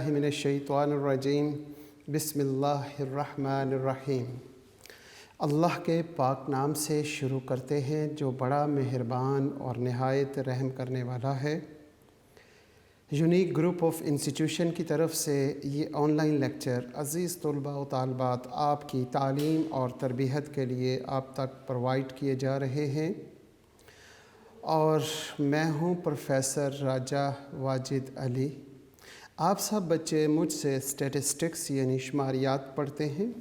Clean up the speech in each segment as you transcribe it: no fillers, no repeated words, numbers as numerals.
बिस्मिल्लाहि मिनश्शैतानिर्रजीम बिस्मिल्लाहिर्रहमानिर्रहीम। अल्लाह के पाक नाम से शुरू करते हैं जो बड़ा मेहरबान और नहायत रहम करने वाला है। यूनिक ग्रुप ऑफ इंस्टीट्यूशन की तरफ से ये ऑनलाइन लेक्चर अज़ीज़ तलबा व तालबात आपकी तालीम और तरबियत के लिए आप तक प्रोवाइड किए जा रहे हैं और मैं हूँ प्रोफेसर राजा वाजिद अली। आप सब बच्चे मुझसे स्टैटिस्टिक्स यानी शुमारियात पढ़ते हैं।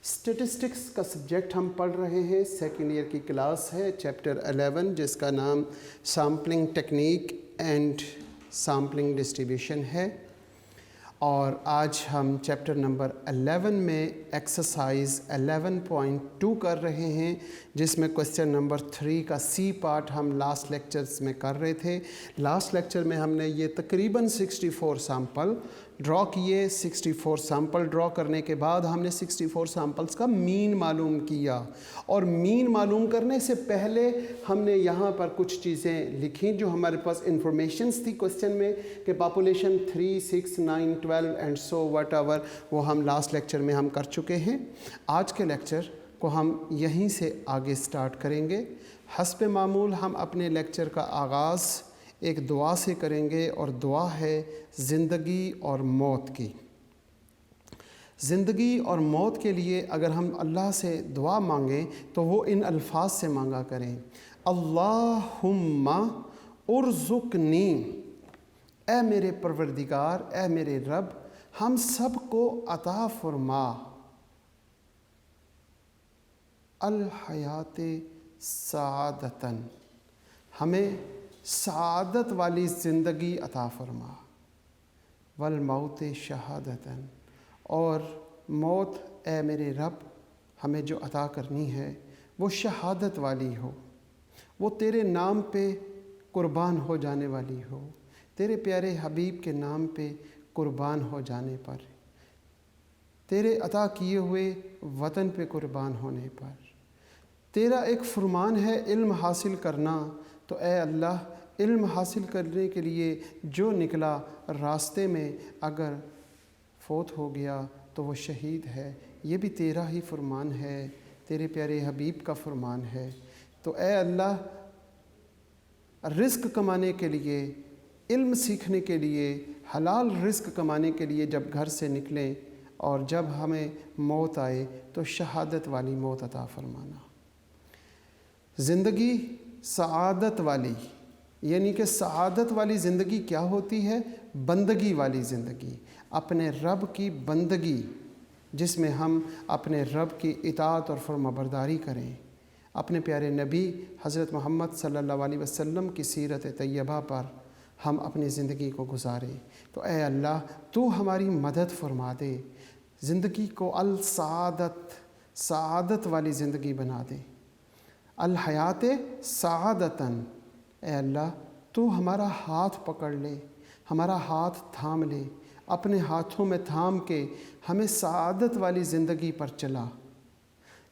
स्टैटिस्टिक्स का सब्जेक्ट हम पढ़ रहे हैं, सेकेंड ईयर की क्लास है, चैप्टर 11 जिसका नाम sampling technique and sampling distribution है। और आज हम चैप्टर नंबर 11 में एक्सरसाइज 11.2 कर रहे हैं, जिसमें क्वेश्चन नंबर 3 का सी पार्ट हम लास्ट लेक्चर्स में कर रहे थे। लास्ट लेक्चर में हमने ये तकरीबन 64 सैम्पल ड्रॉ किए। 64 सैम्पल ड्रॉ करने के बाद हमने 64 सैम्पल्स का मीन मालूम किया और मीन मालूम करने से पहले हमने यहाँ पर कुछ चीज़ें लिखी जो हमारे पास इंफॉर्मेशंस थी क्वेश्चन में कि population 3, 6, 9, 12 and so what ever, वो हम लास्ट लेक्चर में हम कर चुके हैं। आज के लेक्चर को हम यहीं से आगे स्टार्ट करेंगे। हस्ब मामूल हम अपने लेक्चर का आगाज़ एक दुआ से करेंगे और दुआ है ज़िंदगी और मौत की। ज़िंदगी और मौत के लिए अगर हम अल्लाह से दुआ मांगें तो वो इन अल्फाज से मांगा करें, अल्लाहुम्मा उर्ज़ुक़नी, ए मेरे परवरदिगार, ए मेरे रब, हम सब को अता फरमा अल हयात सआदतन, हमें सआदत वाली ज़िंदगी अता फरमा, वल मौत शहादतन, और मौत ए मेरे रब हमें जो अता करनी है वो शहादत वाली हो, वो तेरे नाम पे कुर्बान हो जाने वाली हो, तेरे प्यारे हबीब के नाम पे कुर्बान हो जाने पर, तेरे अता किए हुए वतन पे कुर्बान होने पर। तेरा एक फरमान है इल्म हासिल करना, तो ए अल्लाह इल्म हासिल करने के लिए जो निकला रास्ते में अगर फौत हो गया तो वो शहीद है, ये भी तेरा ही फरमान है, तेरे प्यारे हबीब का फरमान है। तो ए अल्लाह रिज़्क़ कमाने के लिए, इल्म सीखने के लिए, हलाल रिज़्क़ कमाने के लिए जब घर से निकलें और जब हमें मौत आए तो शहादत वाली मौत अता फरमाना। ज़िंदगी सआदत वाली, यानी कि सआदत वाली ज़िंदगी क्या होती है? बंदगी वाली ज़िंदगी, अपने रब की बंदगी, जिसमें हम अपने रब की इताअत और फरमाबरदारी करें, अपने प्यारे नबी हज़रत मोहम्मद सल्लल्लाहु अलैहि वसल्लम की सीरत तैयबा पर हम अपनी ज़िंदगी को गुजारें। तो ए अल्लाह तू हमारी मदद फरमा दे, ज़िंदगी को अल सआदत वाली ज़िंदगी बना दे, अल हयात सआदतन। ए अल्लाह तू हमारा हाथ पकड़ ले, हमारा हाथ थाम ले, अपने हाथों में थाम के हमें सआदत वाली ज़िंदगी पर चला।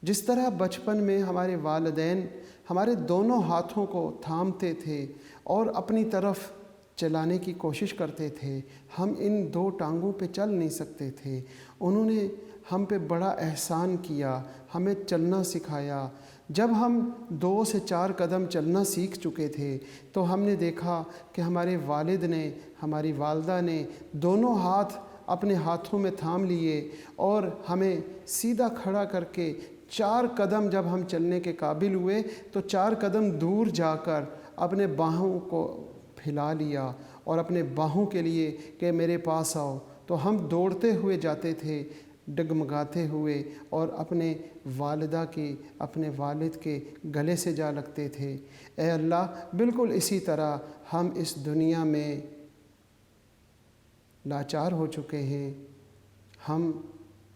जिस तरह बचपन में हमारे वालिदैन हमारे दोनों हाथों को थामते थे और अपनी तरफ चलाने की कोशिश करते थे, हम इन दो टांगों पे चल नहीं सकते थे। उन्होंने हम पे बड़ा एहसान किया, हमें चलना सिखाया। जब हम 2 से 4 कदम चलना सीख चुके थे तो हमने देखा कि हमारे वालिद ने, हमारी वालदा ने दोनों हाथ अपने हाथों में थाम लिए और हमें सीधा खड़ा करके 4 कदम जब हम चलने के काबिल हुए तो 4 कदम दूर जाकर अपने बाहों को फैला लिया और अपने बाहों के लिए कि मेरे पास आओ, तो हम दौड़ते हुए जाते थे, डगमगाते हुए, और अपने वालिदा की, अपने वालिद के गले से जा लगते थे। ए अल्लाह बिल्कुल इसी तरह हम इस दुनिया में लाचार हो चुके हैं, हम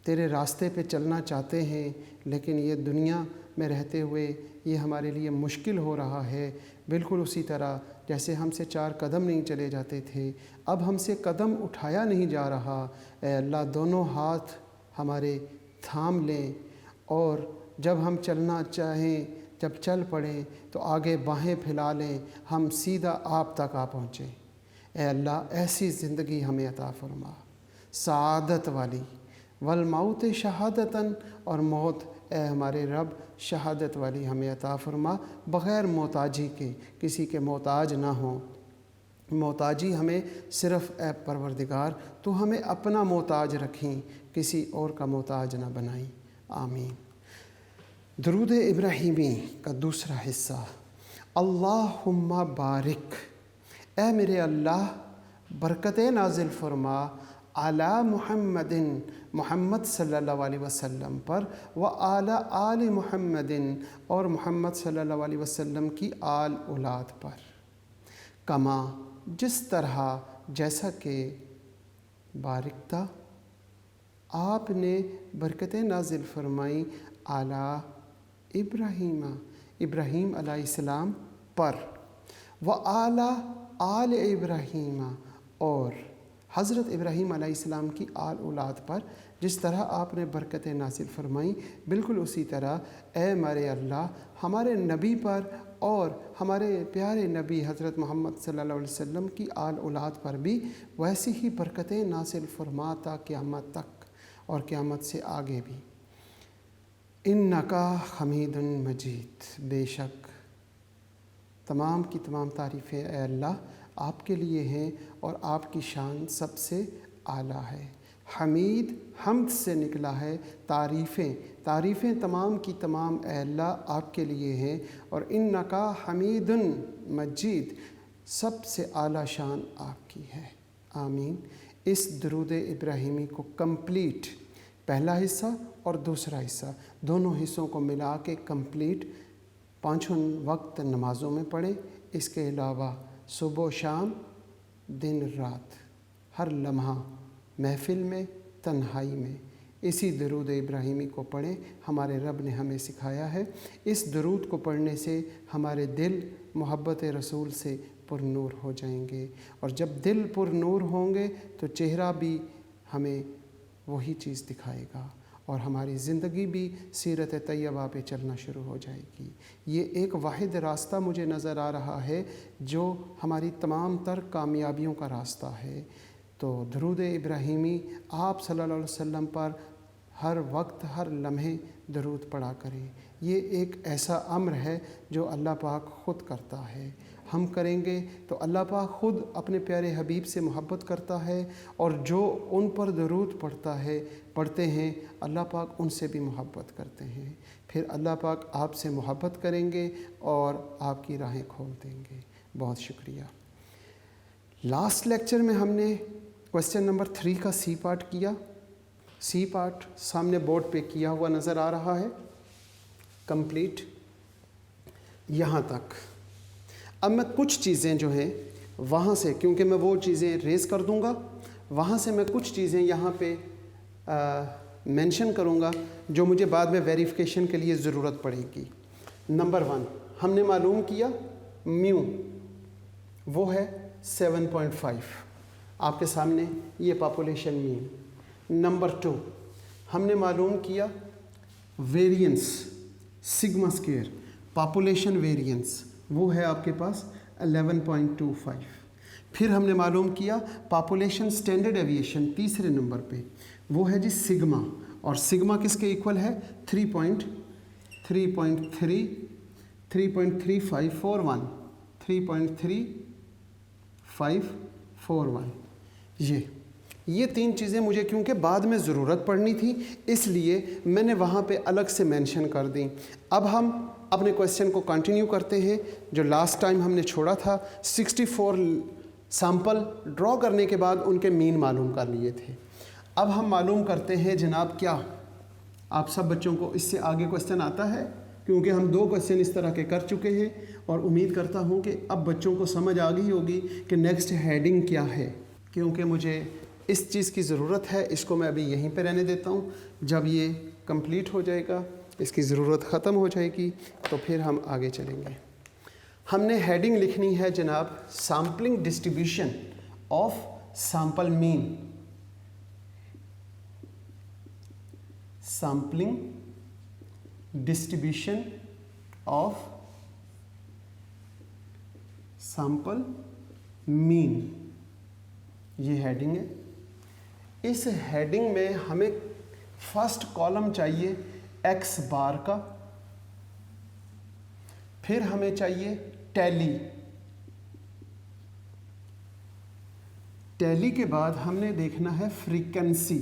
तेरे रास्ते पे चलना चाहते हैं लेकिन ये दुनिया में रहते हुए ये हमारे लिए मुश्किल हो रहा है। बिल्कुल उसी तरह जैसे हमसे 4 कदम नहीं चले जाते थे, अब हमसे कदम उठाया नहीं जा रहा। ए अल्लाह दोनों हाथ हमारे थाम लें और जब हम चलना चाहें, जब चल पड़ें तो आगे बाहें फैला लें, हम सीधा आप तक आ पहुँचें। ए अल्लाह ऐसी ज़िंदगी हमें अता फरमा। सआदत वाली, वल मौत शहादतन, और मौत ए हमारे रब शहादत वाली हमें अता फरमा, बग़ैर मोहताजी के, किसी के मोहताज ना हो। मोहताजी हमें सिर्फ़ ए परवरदिगार तो हमें अपना मोहताज रखें, किसी और का मोहताज ना बनाई। आमीन। दरूद इब्राहीमी का दूसरा हिस्सा। अल्लाहुम्मा बारिक, ए मेरे अल्लाह बरकत नाजिल फरमा, आला मुहम्मदिन, मोहम्मद सल्लल्लाहु अलैहि वसल्लम पर, व आला आल मुहम्मदिन, और मोहम्मद सल्लल्लाहु अलैहि वसल्लम की आल औलाद पर, कमा, जिस तरह, जैसा कि, बारिकता, आपने बरकत नाजिल फरमाई, आला इब्राहीमा, इब्राहीम अलैहिस्सलाम पर, व आला आल इब्राहीमा, और हज़रत इब्राहीम अलैहिस्सलाम की आल औलाद पर जिस तरह आपने बरकत नासिल फरमाई, बिल्कुल उसी तरह ए हमारे अल्लाह हमारे नबी पर और हमारे प्यारे नबी हज़रत मोहम्मद सल्लल्लाहु अलैहि वसल्लम की आल औलाद पर भी वैसी ही बरकतें नासिल फरमाता क़यामत तक और क़यामत से आगे भी। इन्नका हमीदुन मजीद, बेशक तमाम की तमाम तारीफ़ें ए अल्लाह आपके लिए हैं और आपकी शान सबसे आला है। हमीद हम्द से निकला है, तारीफ़ें तमाम की तमाम ए अल्लाह आपके लिए हैं, और इन्नका हमीदुन मजीद, सबसे आला शान आपकी है। आमीन। इस दरूद इब्राहीमी को कंप्लीट, पहला हिस्सा और दूसरा हिस्सा, दोनों हिस्सों को मिला के कंप्लीट 5 वक्त नमाज़ों में पढ़ें। इसके अलावा सुबह शाम, दिन रात, हर लम्हा महफ़िल में, तन्हाई में इसी दरूद इब्राहीमी को पढ़ें। हमारे रब ने हमें सिखाया है। इस दरूद को पढ़ने से हमारे दिल मोहब्बत रसूल से पुरनूर हो जाएंगे, और जब दिल पुरनूर होंगे तो चेहरा भी हमें वही चीज़ दिखाएगा और हमारी ज़िंदगी भी सीरत तैयबा पे चलना शुरू हो जाएगी। ये एक वाहिद रास्ता मुझे नज़र आ रहा है जो हमारी तमाम तर कामयाबियों का रास्ता है। तो दरूद इब्राहीमी आप सल्लल्लाहु अलैहि वसल्लम पर हर वक्त, हर लम्हे दरूद पढ़ा करें। ये एक ऐसा अम्र है जो अल्लाह पाक ख़ुद करता है। हम करेंगे तो अल्लाह पाक ख़ुद अपने प्यारे हबीब से मोहब्बत करता है, और जो उन पर दरूद पढ़ते हैं अल्लाह पाक उनसे भी मोहब्बत करते हैं। फिर अल्लाह पाक आपसे मोहब्बत करेंगे और आपकी राहें खोल देंगे। बहुत शुक्रिया। लास्ट लेक्चर में हमने क्वेश्चन नंबर 3 का सी पार्ट किया। सी पार्ट सामने बोर्ड पे किया हुआ नज़र आ रहा है, कंप्लीट यहाँ तक। अब मैं कुछ चीज़ें जो हैं वहाँ से, क्योंकि मैं वो चीज़ें रेज़ कर दूँगा, वहाँ से मैं कुछ चीज़ें यहाँ पे मेंशन करूँगा जो मुझे बाद में वेरिफिकेशन के लिए ज़रूरत पड़ेगी। नंबर 1 हमने मालूम किया म्यू वो है 7.5, आपके सामने ये पॉपुलेशन मीन। नंबर 2 हमने मालूम किया variance sigma square, population variance वो है आपके पास 11.25। फिर हमने मालूम किया पॉपुलेशन स्टैंडर्ड एविएशन तीसरे नंबर पे, वो है जी सिग्मा, और सिग्मा किसके इक्वल है 3.3541। ये 3 चीज़ें मुझे क्योंकि बाद में ज़रूरत पड़नी थी, इसलिए मैंने वहाँ पे अलग से मेंशन कर दी। अब हम अपने क्वेश्चन को कंटिन्यू करते हैं जो लास्ट टाइम हमने छोड़ा था। 64 सैंपल ड्रॉ करने के बाद उनके मीन मालूम कर लिए थे। अब हम मालूम करते हैं जनाब, क्या आप सब बच्चों को इससे आगे क्वेश्चन आता है? क्योंकि हम 2 क्वेश्चन इस तरह के कर चुके हैं और उम्मीद करता हूँ कि अब बच्चों को समझ आ गई होगी कि नेक्स्ट हेडिंग क्या है, क्योंकि मुझे इस चीज़ की ज़रूरत है। इसको मैं अभी यहीं पे रहने देता हूँ, जब ये कंप्लीट हो जाएगा, इसकी ज़रूरत ख़त्म हो जाएगी तो फिर हम आगे चलेंगे। हमने हेडिंग लिखनी है जनाब sampling distribution of sample mean, sampling distribution of sample mean, ये हेडिंग है। इस हेडिंग में हमें फर्स्ट कॉलम चाहिए एक्स बार का, फिर हमें चाहिए टैली। टैली के बाद हमने देखना है फ्रीक्वेंसी,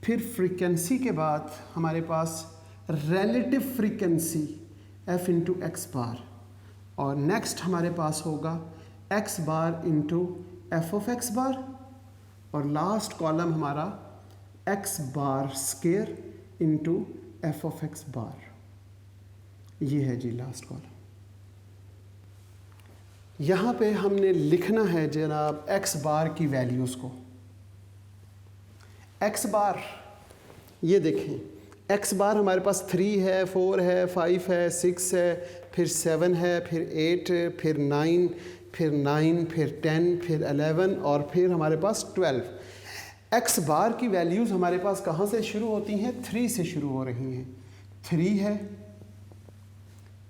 फिर फ्रीक्वेंसी के बाद हमारे पास relative frequency f into X bar, और नेक्स्ट हमारे पास होगा x bar into F of X bar, और लास्ट कॉलम हमारा x bar square into F of X bar. ये है जी लास्ट कॉलम। यहाँ पे हमने लिखना है जनाब x बार की वैल्यूज़ को। x बार ये देखें, x बार हमारे पास 3 है, 4 है, 5 है, 6 है, फिर 7 है, फिर 8, फिर 9, फिर 9, फिर 10, फिर 11 और फिर हमारे पास 12। x बार की वैल्यूज़ हमारे पास कहाँ से शुरू होती हैं? 3 से शुरू हो रही हैं। 3 है,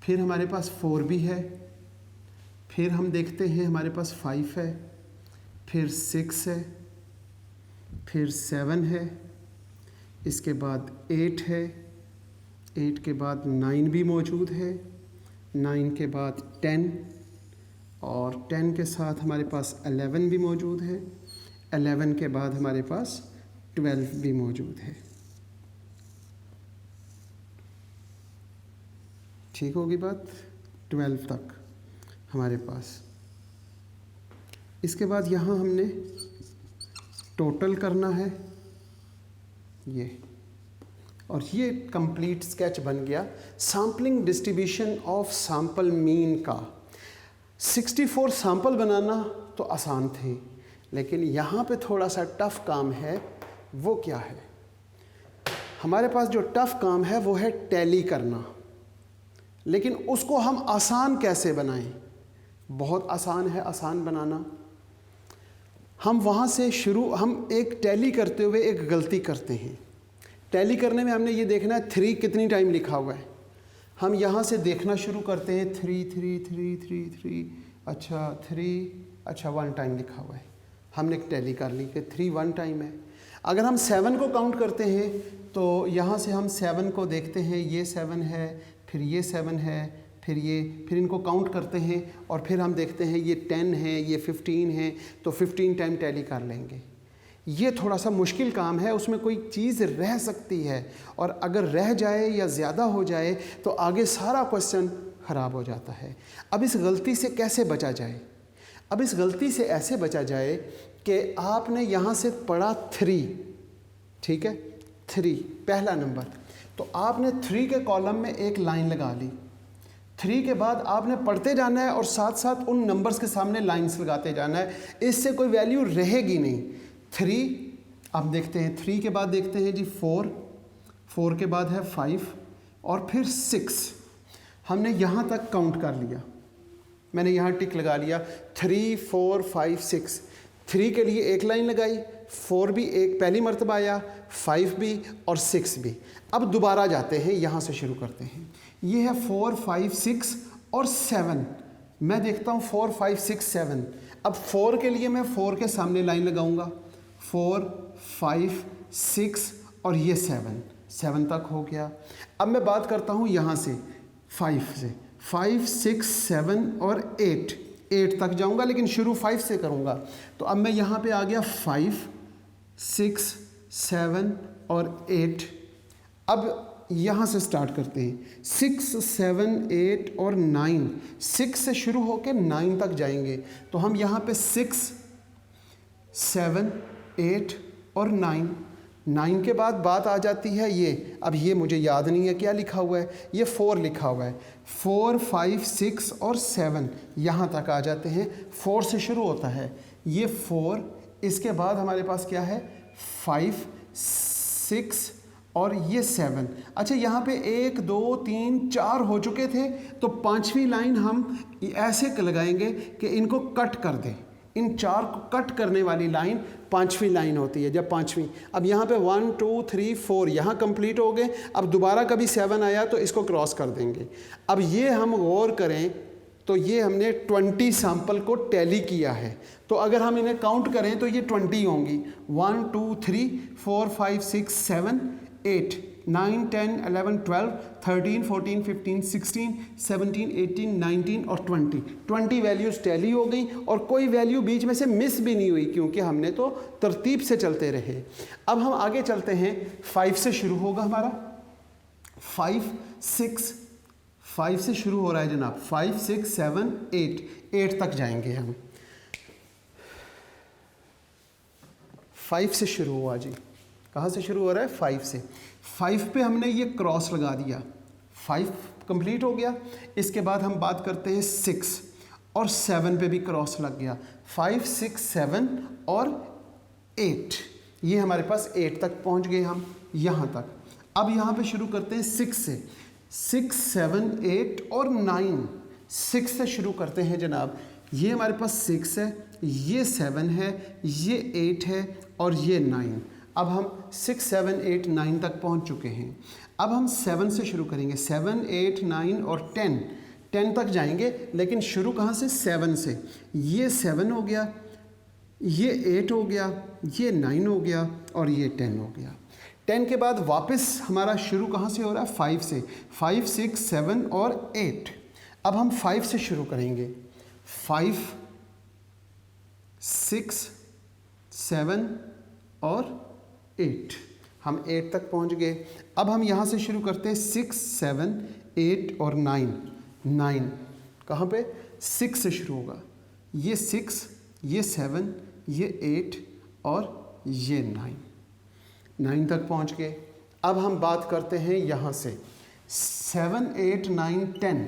फिर हमारे पास 4 भी है, फिर हम देखते हैं हमारे पास 5 है, फिर 6 है, फिर 7 है, इसके बाद 8 है, 8 के बाद 9 भी मौजूद है, 9 के बाद 10 और 10 के साथ हमारे पास 11 भी मौजूद है, 11 के बाद हमारे पास 12 भी मौजूद है। ठीक होगी बात? 12 तक हमारे पास। इसके बाद यहाँ हमने टोटल करना है ये, और ये कंप्लीट स्केच बन गया sampling distribution of sample mean का। 64 सैंपल बनाना तो आसान थे, लेकिन यहाँ पे थोड़ा सा टफ काम है। वो क्या है? हमारे पास जो टफ काम है वो है टैली करना, लेकिन उसको हम आसान कैसे बनाएं? बहुत आसान है आसान बनाना। हम वहाँ से हम एक टैली करते हुए एक गलती करते हैं। टैली करने में हमने ये देखना है 3 कितनी टाइम लिखा हुआ है। हम यहाँ से देखना शुरू करते हैं 3 3 3 3 3, अच्छा 3, अच्छा 1 टाइम लिखा हुआ है। हमने टैली कर ली कि 3 1 टाइम है। अगर हम 7 को काउंट करते हैं तो यहाँ से हम 7 को देखते हैं, ये 7 है, फिर ये 7 है, फिर इनको काउंट करते हैं और फिर हम देखते हैं ये 10 है, ये 15 है, तो 15 टाइम टैली कर लेंगे। ये थोड़ा सा मुश्किल काम है, उसमें कोई चीज़ रह सकती है और अगर रह जाए या ज़्यादा हो जाए तो आगे सारा क्वेश्चन ख़राब हो जाता है। अब इस गलती से कैसे बचा जाए? अब इस गलती से ऐसे बचा जाए कि आपने यहाँ से पढ़ा 3, ठीक है, 3 पहला नंबर, तो आपने 3 के कॉलम में एक लाइन लगा ली। 3 के बाद आपने पढ़ते जाना है और साथ साथ उन नंबर्स के सामने लाइंस लगाते जाना है, इससे कोई वैल्यू रहेगी नहीं। 3 अब देखते हैं, 3 के बाद देखते हैं जी 4 के बाद है 5 और फिर 6। हमने यहाँ तक काउंट कर लिया, मैंने यहाँ टिक लगा लिया 3 4 5 6। 3 के लिए एक लाइन लगाई, 4 भी एक पहली मरतबा आया, 5 भी और 6 भी। अब दोबारा जाते हैं, यहाँ से शुरू करते हैं। ये है 4 5 6 और 7। मैं देखता हूँ 4 5 6 7। अब 4 के लिए मैं 4 के सामने लाइन लगाऊंगा, 4 5 6 और ये 7 तक हो गया। अब मैं बात करता हूँ यहाँ से 5 से, 5 6 7 और 8 तक जाऊँगा, लेकिन शुरू 5 से करूँगा। तो अब मैं यहाँ पे आ गया 5 6 7 और 8। अब यहाँ से स्टार्ट करते हैं, 6 7 8 और 9। 6 से शुरू होकर 9 तक जाएंगे, तो हम यहाँ पे 6 7 8 और 9 के बाद बात आ जाती है ये। अब ये मुझे याद नहीं है क्या लिखा हुआ है, ये 4 लिखा हुआ है। 4 5 6 और 7 यहाँ तक आ जाते हैं। 4 से शुरू होता है ये 4, इसके बाद हमारे पास क्या है 5 6 और ये 7। अच्छा, यहाँ पे 1 2 3 4 हो चुके थे, तो 5वीं लाइन हम ऐसे लगाएंगे कि इनको कट कर दें। इन 4 को कट करने वाली लाइन 5वीं लाइन होती है। जब 5वीं, अब यहाँ पे 1 2 3 4 यहाँ कंप्लीट हो गए। अब दोबारा कभी 7 आया तो इसको क्रॉस कर देंगे। अब ये हम गौर करें तो ये हमने 20 सैंपल को टैली किया है। तो अगर हम इन्हें काउंट करें तो ये 20 होंगी। 1 2 3 4 5 6 7 8 9 10 11 12 13 14 15 16 17 18 19 और 20 वैल्यूज़ टैली हो गई और कोई वैल्यू बीच में से मिस भी नहीं हुई, क्योंकि हमने तो तरतीब से चलते रहे। अब हम आगे चलते हैं। 5 से शुरू होगा हमारा। 5 6 5 से शुरू हो रहा है जनाब। 5 6 7 8 तक जाएंगे हम। 5 से शुरू हुआ जी। कहाँ से शुरू हो रहा है? 5 से। 5 पे हमने ये क्रॉस लगा दिया, 5 कंप्लीट हो गया। इसके बाद हम बात करते हैं 6 और 7 पे भी क्रॉस लग गया। 5 6 7 और 8, ये हमारे पास 8 तक पहुंच गए हम यहाँ तक। अब यहाँ पे शुरू करते हैं 6 से। 6 7 8 और 9। 6 से शुरू करते हैं जनाब। ये हमारे पास 6 है, ये 7 है, ये 8 है और ये 9। अब हम 6 7 8 9 तक पहुंच चुके हैं। अब हम 7 से शुरू करेंगे। 7 8 9 और 10 तक जाएंगे, लेकिन शुरू कहाँ से? 7 से। ये 7 हो गया, ये 8 हो गया, ये 9 हो गया और ये 10 हो गया। 10 के बाद वापस हमारा शुरू कहाँ से हो रहा है? 5 से। 5 6 7 और 8। अब हम 5 से शुरू करेंगे। 5 6 7 और 8, हम 8 तक पहुँच गए। अब हम यहाँ से शुरू करते हैं 6 7 8 और 9। कहाँ पे? 6 से शुरू होगा। ये 6, ये 7, ये 8 और ये 9 तक पहुँच गए। अब हम बात करते हैं यहाँ से 7 8 9 10।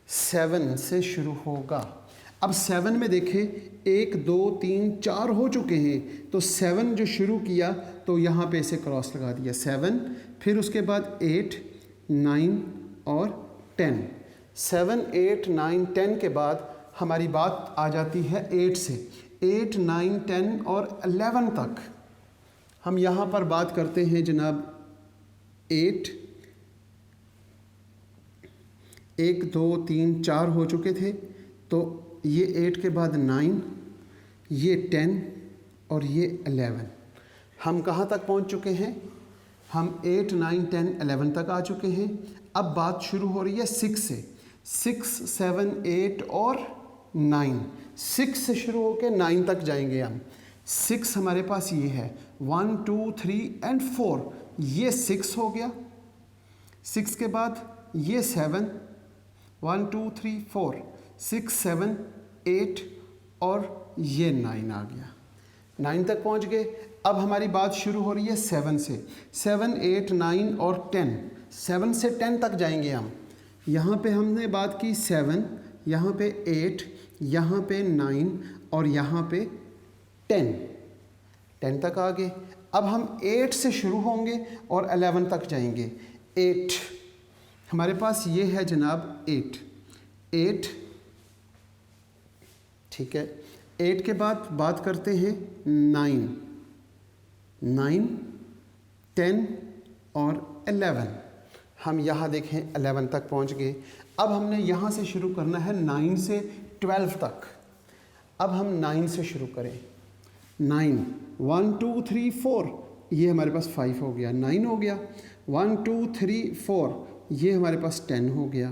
7 से शुरू होगा। अब 7 में देखें 1 2 3 4 हो चुके हैं, तो 7 जो शुरू किया तो यहाँ पे इसे क्रॉस लगा दिया 7, फिर उसके बाद 8 9 और 10। 7 8 9 10 के बाद हमारी बात आ जाती है 8 से। 8 9 10 और 11 तक हम यहाँ पर बात करते हैं जनाब 8, 1 2 3 4 हो चुके थे, तो ये 8 के बाद 9, ये 10 और ये 11। हम कहाँ तक पहुँच चुके हैं? हम 8 9 10 11 तक आ चुके हैं। अब बात शुरू हो रही है 6 से। 6 7 8 और 9। 6 से शुरू होकर 9 तक जाएंगे हम। 6 हमारे पास ये है 1 2 3 एंड 4, ये 6 हो गया। 6 के बाद ये 7, 1 2 3 4, 6 7 8 और ये 9 आ गया। 9 तक पहुंच गए। अब हमारी बात शुरू हो रही है 7 से। 7 8 9 और 10। 7 से 10 तक जाएंगे हम। यहाँ पे हमने बात की 7, यहाँ पे 8, यहाँ पे 9 और यहाँ पे 10 तक आ गए। अब हम 8 से शुरू होंगे और 11 तक जाएंगे। 8 हमारे पास ये है जनाब 8, ठीक है। 8 के बाद बात करते हैं 9 10 और 11। हम यहाँ देखें 11 तक पहुँच गए। अब हमने यहाँ से शुरू करना है 9 से 12 तक। अब हम 9 से शुरू करें। 9 1 2 3 4, ये हमारे पास 5 हो गया, 9 हो गया। 1 2 3 4, ये हमारे पास 10 हो गया।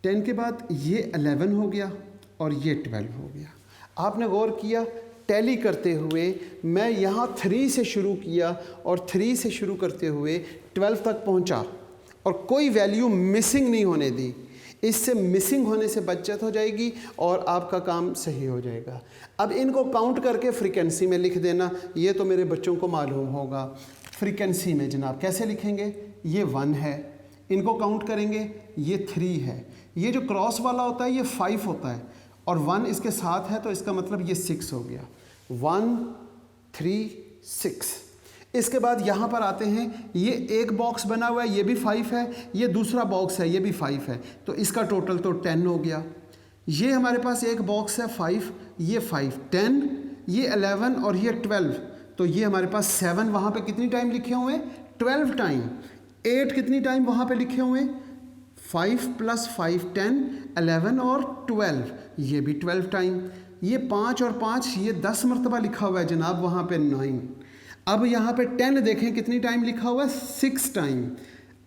10 के बाद ये 11 हो गया और ये 12 हो गया। आपने गौर किया टैली करते हुए मैं यहाँ 3 से शुरू किया और 3 से शुरू करते हुए 12 तक पहुँचा और कोई वैल्यू मिसिंग नहीं होने दी। इससे मिसिंग होने से बचत हो जाएगी और आपका काम सही हो जाएगा। अब इनको काउंट करके फ्रीक्वेंसी में लिख देना, ये तो मेरे बच्चों को मालूम होगा। फ्रीक्वेंसी में जनाब कैसे लिखेंगे? ये 1 है, इनको काउंट करेंगे, ये 3 है, ये जो क्रॉस वाला होता है ये 5 होता है और 1 इसके साथ है, तो इसका मतलब ये 6 हो गया। 1 3 6। इसके बाद यहाँ पर आते हैं, ये एक बॉक्स बना हुआ है, ये भी 5 है, ये दूसरा बॉक्स है, ये भी 5 है, तो इसका टोटल तो 10 हो गया। ये हमारे पास एक बॉक्स है 5, ये 5 10, ये 11 और ये 12, तो ये हमारे पास 7 वहाँ पे कितनी टाइम लिखे हुए हैं? 12 टाइम। 8 कितनी टाइम वहाँ पे लिखे हुए हैं? 5 + 5 10 11 और 12, ये भी 12 टाइम। ये 5 और 5 ये 10 मरतबा लिखा हुआ है जनाब वहाँ पे 9। अब यहाँ पे 10 देखें कितनी टाइम लिखा हुआ है, 6 टाइम।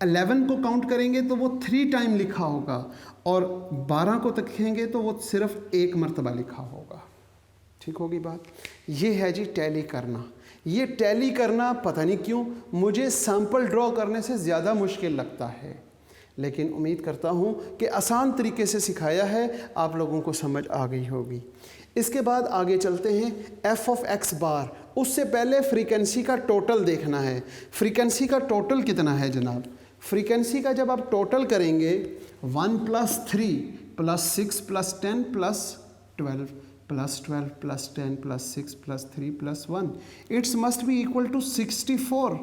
11 को काउंट करेंगे तो वो 3 टाइम लिखा होगा, और 12 को देखेंगे तो वो सिर्फ 1 मरतबा लिखा होगा। ठीक होगी बात। ये है जी टैली करना। ये टैली करना पता नहीं क्यों मुझे सैंपल ड्रॉ करने से ज़्यादा मुश्किल लगता है, लेकिन उम्मीद करता हूँ कि आसान तरीके से सिखाया है, आप लोगों को समझ आ गई होगी। इसके बाद आगे चलते हैं f(x)। उससे पहले फ्रीक्वेंसी का टोटल देखना है। फ्रीक्वेंसी का टोटल कितना है जनाब? फ्रीक्वेंसी का जब आप टोटल करेंगे 1 + 3 + 6 + 10 + 12 + 12 + 10 + 6 + 3 + 1, it's must be equal to 64।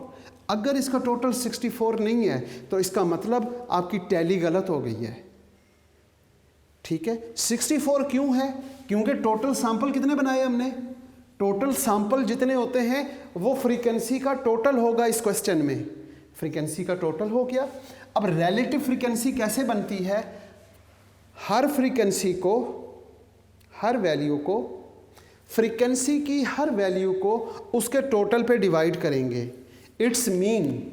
अगर इसका टोटल 64 नहीं है तो इसका मतलब आपकी टैली गलत हो गई है। ठीक है, 64 क्यों है? क्योंकि टोटल सैंपल कितने बनाए हमने? टोटल सैंपल जितने होते हैं वो फ्रीक्वेंसी का टोटल होगा। इस क्वेश्चन में फ्रीक्वेंसी का टोटल हो गया। अब रिलेटिव फ्रीक्वेंसी कैसे बनती है? हर फ्रीक्वेंसी को, हर वैल्यू को, फ्रीक्वेंसी की हर वैल्यू को उसके टोटल पे डिवाइड करेंगे। इट्स मीन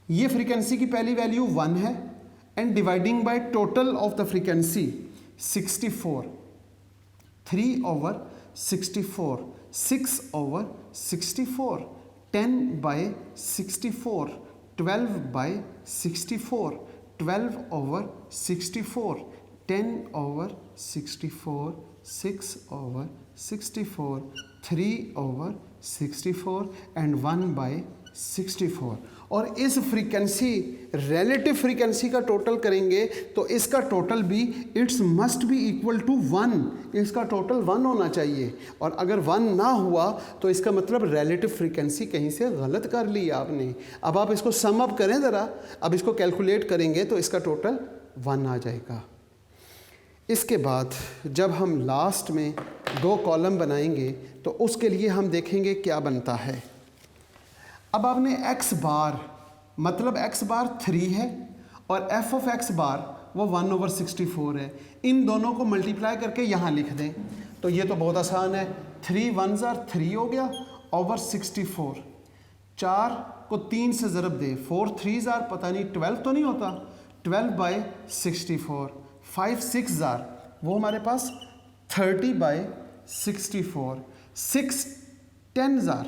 ये फ्रीक्वेंसी की पहली वैल्यू 1 है and dividing by total of the frequency 64, 3/64, 6/64, 10/64, 12/64, 12/64, 10/64, 6/64, 3/64 and 1/64। और इस फ्रीक्वेंसी रिलेटिव फ्रीक्वेंसी का टोटल करेंगे तो इसका टोटल भी it's must be equal to 1। इसका टोटल 1 होना चाहिए, और अगर 1 ना हुआ तो इसका मतलब रिलेटिव फ्रीक्वेंसी कहीं से गलत कर ली आपने। अब आप इसको सम अप करें ज़रा, अब इसको कैलकुलेट करेंगे तो इसका टोटल 1 आ जाएगा। इसके बाद जब हम लास्ट में 2 कॉलम बनाएंगे तो उसके लिए हम देखेंगे क्या बनता है। अब आपने x बार मतलब x बार 3 है और f(x) वो 1/64 है। इन दोनों को मल्टीप्लाई करके यहाँ लिख दें तो ये तो बहुत आसान है। 3 1s are 3 हो गया ओवर 64। 4 को 3 से ज़रब दे, 4 3s are पता नहीं 12 तो नहीं होता, 12/64। 5 6s are वो हमारे पास 30/64। 6 10s are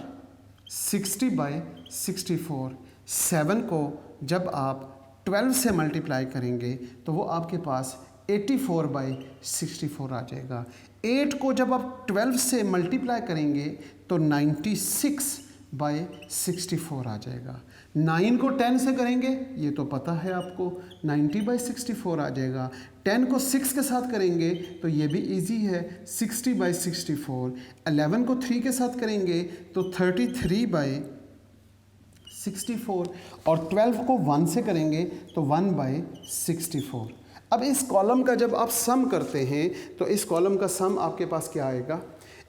60/64। 7 को जब आप 12 से मल्टीप्लाई करेंगे तो वो आपके पास 84/64 आ जाएगा। 8 को जब आप 12 से मल्टीप्लाई करेंगे तो 96/64 आ जाएगा। 9 को 10 से करेंगे, ये तो पता है आपको, 90/64 आ जाएगा। 10 को 6 के साथ करेंगे तो ये भी इजी है, 60/64। 11 को 3 के साथ करेंगे तो 33/64, और 12 को 1 से करेंगे तो 1/64। अब इस कॉलम का जब आप सम करते हैं तो इस कॉलम का सम आपके पास क्या आएगा?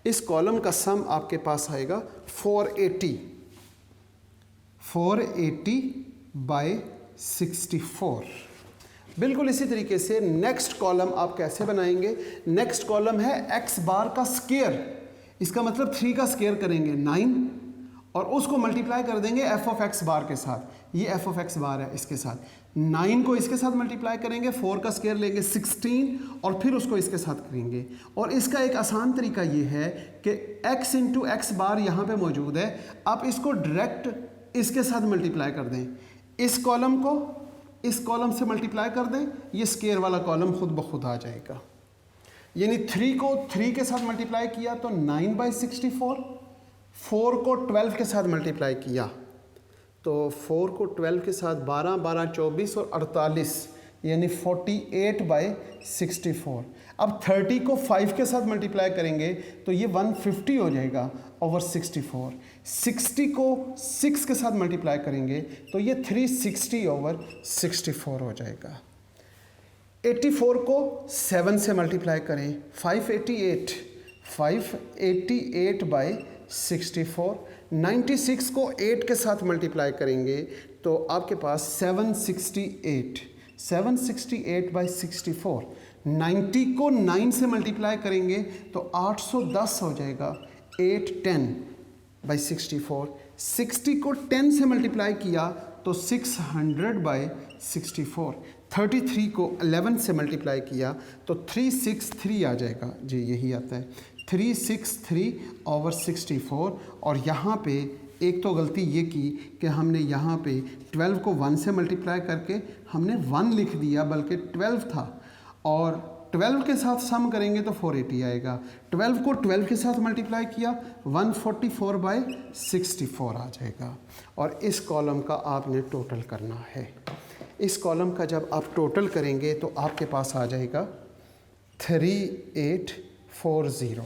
इस कॉलम का सम आपके पास आएगा 480/64। बिल्कुल इसी तरीके से नेक्स्ट कॉलम आप कैसे बनाएंगे? नेक्स्ट कॉलम है x बार का स्क्वायर। इसका मतलब 3 का स्क्वायर करेंगे 9 और उसको मल्टीप्लाई कर देंगे f(x) के साथ। ये f(x) है इसके साथ। 9 को इसके साथ मल्टीप्लाई करेंगे, 4 का स्क्वायर लेंगे 16 और फिर उसको इसके साथ करेंगे। और इसका एक आसान तरीका ये है कि x इंटू x बार यहाँ पे मौजूद है, आप इसको डायरेक्ट इसके साथ मल्टीप्लाई कर दें। इस कॉलम को इस कॉलम से मल्टीप्लाई कर दें, ये स्क्वायर वाला कॉलम खुद ब खुद आ जाएगा। यानी 3 को 3 के साथ मल्टीप्लाई किया तो 9/64, 4 को 12 के साथ मल्टीप्लाई किया तो 4 को 12 के साथ 12 12 24 और 48 यानी 48/64। अब 30 को 5 के साथ मल्टीप्लाई करेंगे तो ये 150 हो जाएगा ओवर 64। 60 को 6 के साथ मल्टीप्लाई करेंगे तो ये 360/64 हो जाएगा। 84 को 7 से मल्टीप्लाई करें, 588/64। 96 को 8 के साथ मल्टीप्लाई करेंगे तो आपके पास 768 768/64। 90 को 9 से मल्टीप्लाई करेंगे तो 810 हो जाएगा। 810/64। 60 को 10 से मल्टीप्लाई किया तो 600/64। 33 को 11 से मल्टीप्लाई किया तो 363 आ जाएगा। जी यही आता है 363/64। और यहाँ पे एक तो गलती ये की कि हमने यहाँ पे 12 को 1 से मल्टीप्लाई करके हमने 1 लिख दिया, बल्कि 12 था। और 12 के साथ सम करेंगे तो 480 आएगा। 12 को 12 के साथ मल्टीप्लाई किया 144/64 आ जाएगा। और इस कॉलम का आपने टोटल करना है। इस कॉलम का जब आप टोटल करेंगे तो आपके पास आ जाएगा 3840।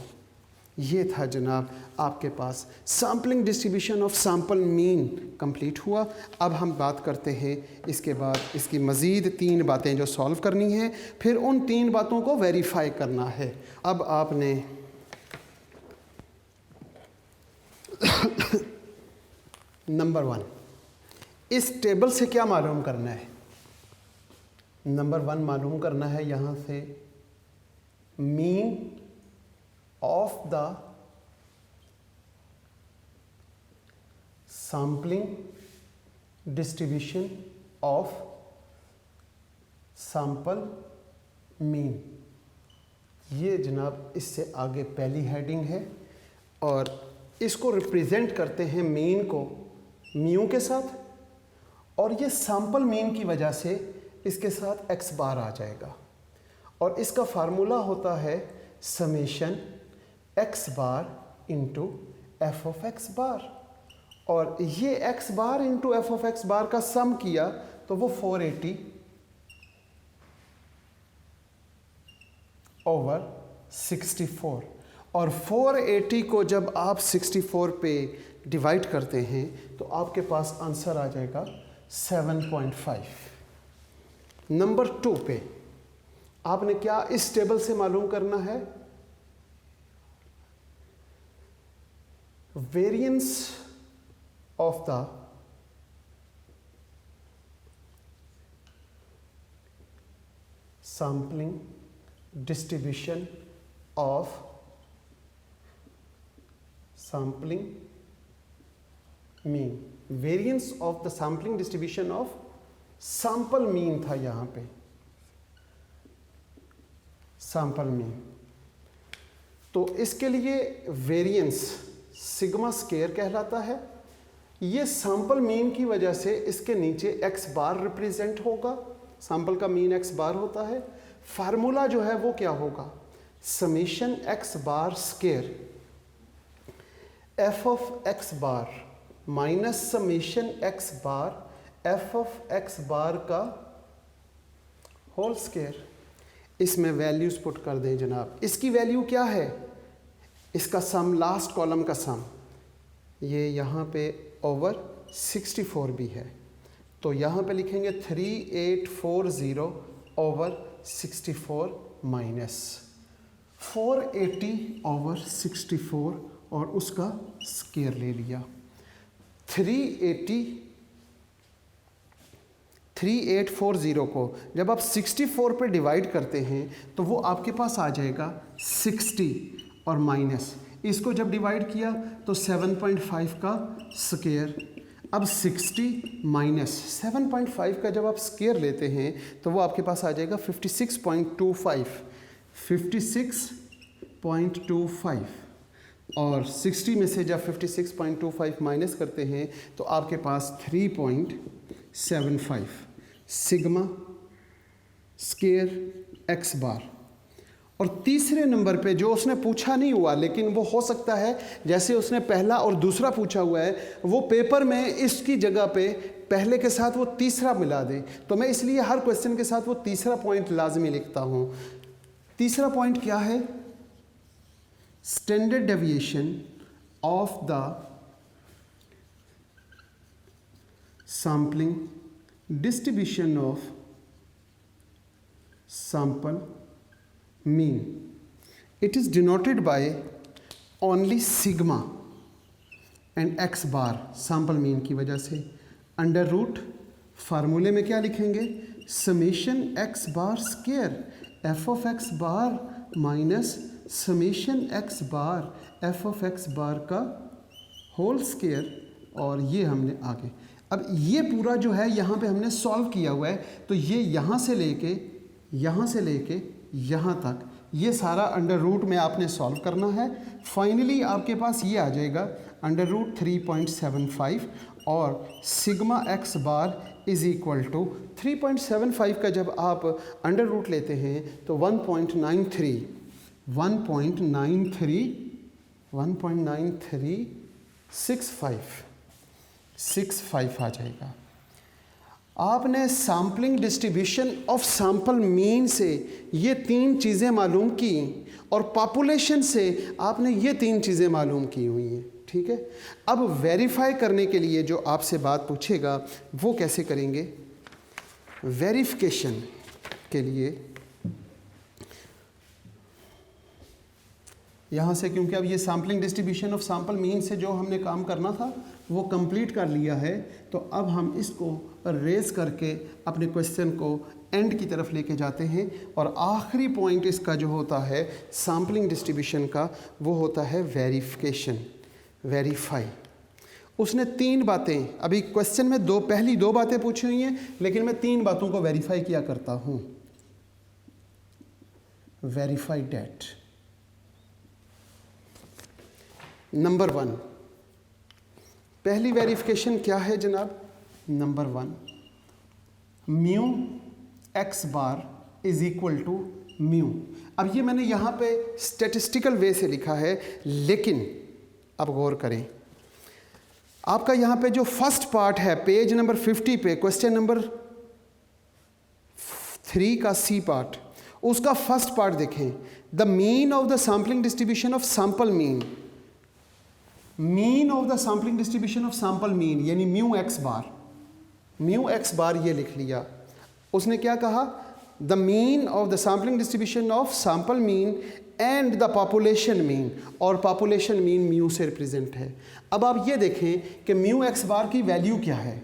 ये था जनाब आपके पास sampling distribution of sample mean complete हुआ। अब हम बात करते हैं इसके बाद इसकी मज़ीद 3 बातें जो सॉल्व करनी है, फिर उन 3 बातों को वेरीफाई करना है। अब आपने नंबर 1 इस टेबल से क्या मालूम करना है? नंबर 1 मालूम करना है यहाँ से mean of the sampling distribution of sample mean। ये जनाब इससे आगे पहली हेडिंग है और इसको रिप्रेजेंट करते हैं मीन को म्यू के साथ, और ये सैम्पल मीन की वजह से इसके साथ x बार आ जाएगा। और इसका फार्मूला होता है summation x bar into F of X bar. और ये x bar into F of X bar का सम किया तो वो 480/64। और 480 को जब आप 64 पे डिवाइड करते हैं तो आपके पास आंसर आ जाएगा 7.5। नंबर 2 पे आपने क्या इस टेबल से मालूम करना है? Variance of the sampling distribution of sampling mean. Variance of the sampling distribution of sample mean था यहाँ पे, सैम्पल मीन। तो इसके लिए वेरिएंस सिग्मा स्केयर कहलाता है। ये सैम्पल मीन की वजह से इसके नीचे x बार रिप्रेजेंट होगा। सैम्पल का मीन x बार होता है। फार्मूला जो है वो क्या होगा? Summation x bar square f of x bar minus summation x bar f of x बार का होल स्केयर। इसमें वैल्यूज पुट कर दें जनाब। इसकी वैल्यू क्या है? इसका सम, लास्ट कॉलम का सम, ये यहाँ पे ओवर 64 भी है। तो यहाँ पे लिखेंगे 3840/64 माइनस 480/64 और उसका स्केयर ले लिया। 3840 को जब आप 64 पे डिवाइड करते हैं तो वो आपके पास आ जाएगा 60 और माइनस इसको जब डिवाइड किया तो 7.5 का स्केयर। अब 60 माइनस 7.5 का जब आप स्केयर लेते हैं तो वो आपके पास आ जाएगा 56.25। 56.25 और 60 में से जब 56.25 माइनस करते हैं तो आपके पास 3.75 सिग्मा स्केयर x बार। और तीसरे नंबर पे जो उसने पूछा नहीं हुआ, लेकिन वो हो सकता है जैसे उसने पहला और दूसरा पूछा हुआ है वो पेपर में इसकी जगह पे पहले के साथ वो तीसरा मिला दे, तो मैं इसलिए हर क्वेश्चन के साथ वो तीसरा पॉइंट लाजमी लिखता हूँ। तीसरा पॉइंट क्या है? Standard deviation of the sampling distribution of sample mean. It is denoted by only sigma and x bar sample mean की वजह से। अंडर रूट फार्मूले में क्या लिखेंगे? Summation X bar square F of X bar minus summation X bar F of X bar का whole square, और ये हमने आगे, अब ये पूरा जो है यहाँ पे हमने सॉल्व किया हुआ है, तो ये यहाँ से लेके यहाँ तक ये सारा अंडर रूट में आपने सॉल्व करना है। फाइनली आपके पास ये आ जाएगा अंडर रूट 3.75 और sigma X bar is equal to 3.75 का जब आप अंडर रूट लेते हैं तो 1.9365 आ जाएगा। आपने sampling distribution of sample mean से ये 3 चीज़ें मालूम की और पॉपुलेशन से आपने ये 3 चीज़ें मालूम की हुई हैं, ठीक है। अब वेरीफाई करने के लिए जो आपसे बात पूछेगा वो कैसे करेंगे। वेरिफिकेशन के लिए यहाँ से, क्योंकि अब ये sampling distribution of sample mean से जो हमने काम करना था वो कंप्लीट कर लिया है, तो अब हम इसको रेज करके अपने क्वेश्चन को एंड की तरफ लेके जाते हैं। और आखिरी पॉइंट इसका जो होता है सैम्पलिंग डिस्ट्रीब्यूशन का वो होता है वेरिफिकेशन, वेरीफाई। उसने 3 बातें, अभी क्वेश्चन में पहली 2 बातें पूछी हुई हैं, लेकिन मैं 3 बातों को वेरीफाई किया करता हूँ। Verify date. नंबर 1, पहली वेरिफिकेशन क्या है जनाब। Number 1, mu X bar is equal to mu. अब ये मैंने यहाँ पे स्टैटिस्टिकल वे से लिखा है, लेकिन अब गौर करें, आपका यहाँ पे जो फर्स्ट पार्ट है पेज नंबर 50 पे क्वेश्चन नंबर 3 का सी पार्ट, उसका फर्स्ट पार्ट देखें। The mean of the sampling distribution of sample mean, mean of the sampling distribution of sample mean यानी म्यू एक्स बार ये लिख लिया। उसने क्या कहा, the mean of the sampling distribution of sample mean and the population mean, और population mean mu से represent है। अब आप ये देखें कि म्यू एक्स बार की वैल्यू क्या है।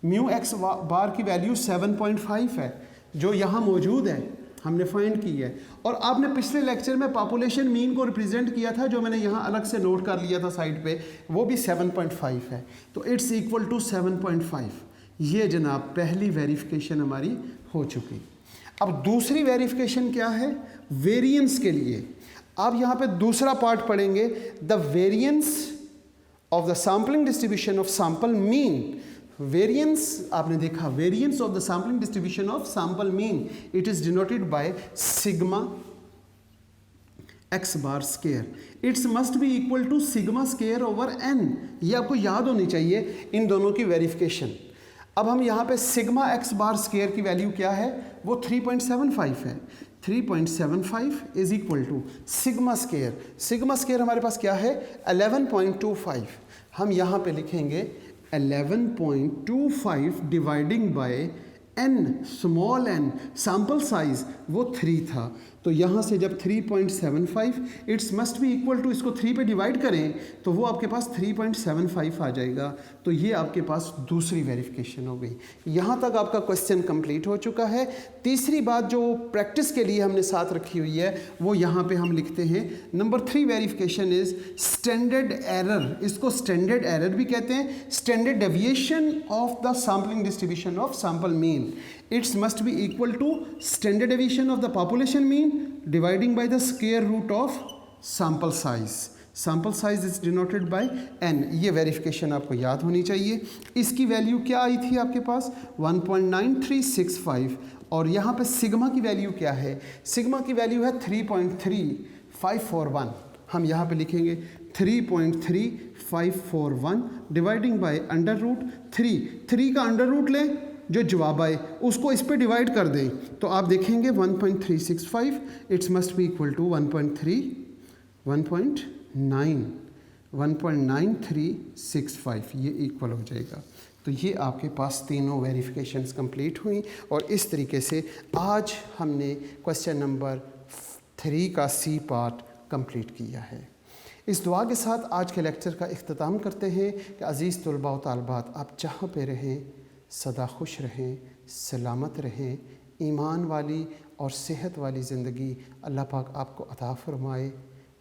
म्यू एक्स बार की वैल्यू 7.5 है जो यहाँ मौजूद है, हमने फाइंड की है। और आपने पिछले लेक्चर में पॉपुलेशन मीन को रिप्रेजेंट किया था, जो मैंने यहाँ अलग से नोट कर लिया था साइड पे, वो भी 7.5 है, तो इट्स इक्वल टू 7.5। ये जनाब पहली वेरिफिकेशन हमारी हो चुकी। अब दूसरी वेरिफिकेशन क्या है, वेरिएंस के लिए। आप यहाँ पे दूसरा पार्ट पढ़ेंगे, the variance of the sampling distribution of sample mean. Variance आपने देखा, variance of the sampling distribution of sample mean, it is denoted by sigma X bar square. It's must be equal to sigma square over N. ये आपको याद होनी चाहिए इन दोनों की verification. अब हम यहाँ पे सिग्मा एक्स बार स्क्वायर की वैल्यू क्या है, वो 3.75 है। 3.75 is equal to sigma square. Sigma square हमारे पास क्या है, 11.25। हम यहाँ पे लिखेंगे 11.25 dividing by n, small n, sample size वो 3 था, तो यहाँ से जब 3.75 it's must be equal to, इसको 3 पे डिवाइड करें तो वो आपके पास 3.75 आ जाएगा। तो ये आपके पास दूसरी वेरिफिकेशन हो गई। यहाँ तक आपका क्वेश्चन कंप्लीट हो चुका है। तीसरी बात जो प्रैक्टिस के लिए हमने साथ रखी हुई है वो यहाँ पे हम लिखते हैं, number 3 verification is standard error. इसको स्टैंडर्ड एरर भी कहते हैं, standard deviation of the sampling distribution of sample mean. It must be equal to standard deviation of the population mean dividing by the square root of sample size. Sample size is denoted by n. ये verification आपको याद होनी चाहिए। इसकी value क्या आई थी आपके पास, 1.9365, और यहाँ पे सिग्मा की वैल्यू क्या है, सिग्मा की वैल्यू है 3.3541। हम यहाँ पे लिखेंगे 3.3541 डिवाइडिंग बाय अंडर रूट 3 का अंडर रूट लें, जो जवाब आए उसको इस पे डिवाइड कर दें, तो आप देखेंगे 1.365 it's must be equal to 1.9365, ये इक्वल हो जाएगा। तो ये आपके पास तीनों वेरिफिकेशंस कंप्लीट हुई, और इस तरीके से आज हमने क्वेश्चन नंबर 3 का सी पार्ट कंप्लीट किया है। इस दुआ के साथ आज के लेक्चर का इख्तिताम करते हैं कि अज़ीज़ तुलबा व तालिबात, आप जहाँ पे रहें सदा खुश रहें, सलामत रहें, ईमान वाली और सेहत वाली ज़िंदगी अल्लाह पाक आपको अता फ़रमाए,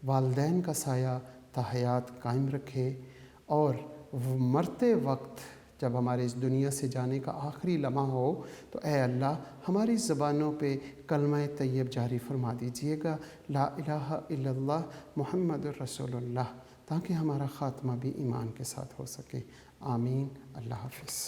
वालदैन का साया ताहयात कायम रखे और वो मरते वक्त जब हमारे इस दुनिया से जाने का आखिरी लम्हा हो तो ए अल्लाह हमारी ज़बानों पे कलमा तैयब जारी फरमा दीजिएगा, ला इलाहा इल्लल्लाह मुहम्मदुर रसूलुल्लाह, ताकि हमारा ख़ात्मा भी ईमान के साथ हो सके। आमीन। अल्लाह हाफ़िज़।